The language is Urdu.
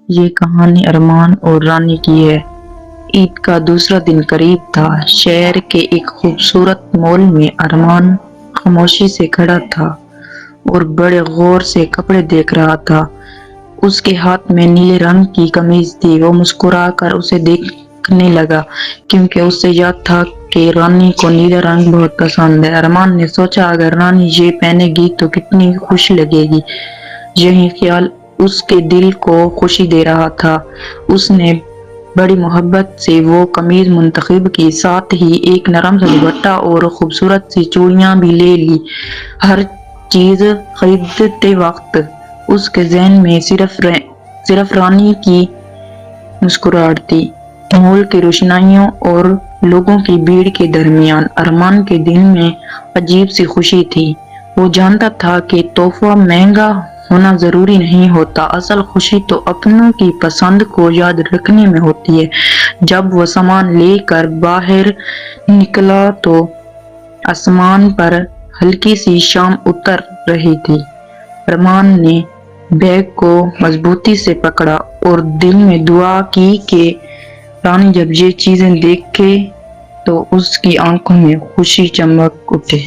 یہ کہانی ارمان اور رانی کی ہے۔ عید کا دوسرا دن قریب تھا۔ شہر کے ایک خوبصورت مال میں ارمان خاموشی سے کھڑا تھا اور بڑے غور سے کپڑے دیکھ رہا تھا۔ اس کے ہاتھ میں نیلے رنگ کی قمیض تھی۔ وہ مسکرا کر اسے دیکھنے لگا کیونکہ اسے یاد تھا کہ رانی کو نیلا رنگ بہت پسند ہے۔ ارمان نے سوچا اگر رانی یہ پہنے گی تو کتنی خوش لگے گی۔ یہی خیال اس کے دل کو خوشی دے رہا تھا۔ اس نے بڑی محبت سے وہ قمیض منتخب کی، ساتھ ہی ایک نرم سا دوپٹہ اور خوبصورت سی چوڑیاں بھی لے لی۔ ہر چیز خریدتے وقت اس کے ذہن میں صرف رانی کی مسکراہٹ تھی۔ مال کی روشنائیوں اور لوگوں کی بھیڑ کے درمیان ارمان کے دل میں عجیب سی خوشی تھی۔ وہ جانتا تھا کہ تحفہ مہنگا ہونا ضروری نہیں ہوتا، اصل خوشی تو اپنوں کی پسند کو یاد رکھنے میں ہوتی ہے۔ جب وہ سامان لے کر باہر نکلا تو آسمان پر ہلکی سی شام اتر رہی تھی۔ ارمان نے بیگ کو مضبوطی سے پکڑا اور دل میں دعا کی کہ رانی جب یہ چیزیں دیکھے تو اس کی آنکھوں میں خوشی چمک اٹھے۔